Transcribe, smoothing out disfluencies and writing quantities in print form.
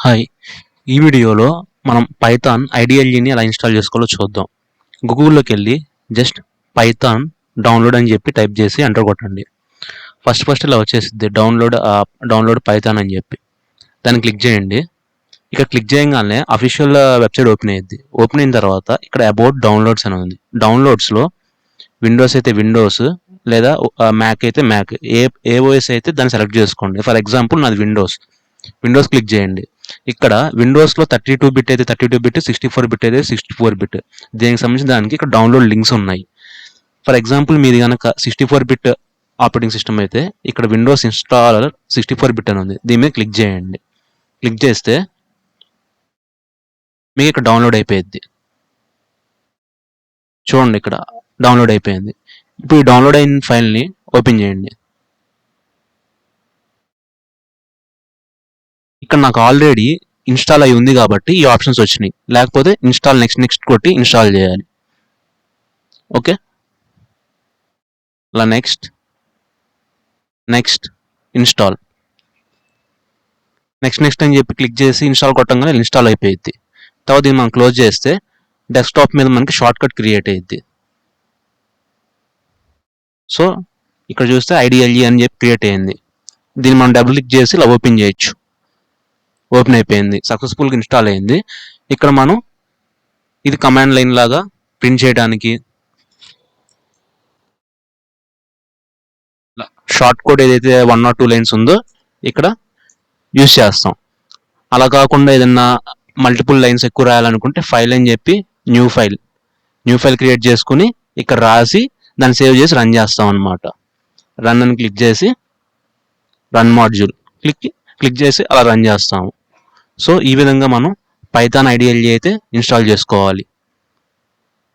Hi! ఈ వీడియోలో మనం పైథాన్ ఐడిఎల్ఈని ఎలా ఇన్‌స్టాల్ చేసుకోవాలో చూద్దాం. గూగుల్‌లోకెళ్ళి జస్ట్ పైథాన్ డౌన్‌లోడ్ అని చెప్పి టైప్ చేసి ఎంటర్ కొట్టండి. ఫస్ట్ ఇలా వచ్చేసిద్ది డౌన్‌లోడ్ పైథాన్ అని చెప్పి. దాన్ని క్లిక్ చేయండి. ఇక్కడ క్లిక్ చేయంగానే అఫీషియల్ వెబ్‌సైట్ ఓపెన్ అయ్యిద్ది. ఓపెన్ అయిన తర్వాత ఇక్కడ అబౌట్ డౌన్‌లోడ్స్ అని ఉంది. డౌన్‌లోడ్స్‌లో విండోస్ అయితే విండోస్ లేదా మ్యాక్ అయితే మ్యాక్ ఏ ఓఎస్ అయితే దాన్ని సెలెక్ట్ చేసుకోండి. ఫర్ ఎగ్జాంపుల్ నాది విండోస్ క్లిక్ చేయండి. ఇక్కడ విండోస్లో 32 బిట్ అయితే 32 బిట్, 64 బిట్ అయితే 64 బిట్. దీనికి సంబంధించిన దానికి ఇక్కడ డౌన్లోడ్ లింక్స్ ఉన్నాయి. ఫర్ ఎగ్జాంపుల్ మీది కనుక 64 బిట్ ఆపరేటింగ్ సిస్టమ్ అయితే ఇక్కడ విండోస్ ఇన్స్టాలర్ 64 బిట్ అని ఉంది. దీని మీద క్లిక్ చేయండి. క్లిక్ చేస్తే మీకు ఇక్కడ డౌన్లోడ్ అయిపోయింది. చూడండి, ఇక్కడ డౌన్లోడ్ అయిపోయింది. ఇప్పుడు ఈ డౌన్లోడ్ అయిన ఫైల్ని ఓపెన్ చేయండి. ఇక్కడ నాకు ఆల్రెడీ ఇన్స్టాల్ అయి ఉంది కాబట్టి ఈ ఆప్షన్స్ వచ్చినాయి. లేకపోతే ఇన్స్టాల్ నెక్స్ట్ కొట్టి ఇన్స్టాల్ చేయాలి. ఓకే, ఇలా నెక్స్ట్ ఇన్స్టాల్ నెక్స్ట్ అని చెప్పి క్లిక్ చేసి ఇన్స్టాల్ కొట్టంగానే ఇన్స్టాల్ అయిపోయింది. తర్వాత దీన్ని మనం క్లోజ్ చేస్తే డెస్క్టాప్ మీద మనకి షార్ట్ కట్ క్రియేట్ అయ్యిద్ది. సో ఇక్కడ చూస్తే ఐడిఎల్ఈ అని చెప్పి క్రియేట్ అయ్యింది. దీన్ని మనం డబుల్ క్లిక్ చేసి ఇలా ఓపెన్ చేయొచ్చు. ఓపెన్ అయిపోయింది, సక్సెస్ఫుల్గా ఇన్స్టాల్ అయింది. ఇక్కడ మనం ఇది కమాండ్ లైన్ లాగా ప్రింట్ చేయడానికి షార్ట్ కోడ్ ఏదైతే 1 or 2 లైన్స్ ఉందో ఇక్కడ యూజ్ చేస్తాం. అలా కాకుండా ఏదన్నా మల్టిపుల్ లైన్స్ ఎక్కువ రాయాలనుకుంటే ఫైల్ అని చెప్పి న్యూ ఫైల్ క్రియేట్ చేసుకుని ఇక్కడ రాసి దాన్ని సేవ్ చేసి రన్ చేస్తాం అనమాట. రన్ అని క్లిక్ చేసి రన్ మాడ్యూల్ క్లిక్ చేసి అలా రన్ చేస్తాము. సో ఈ విధంగా మనం పైథాన్ ఐడిఎల్ఈ అయితే ఇన్స్టాల్ చేసుకోవాలి.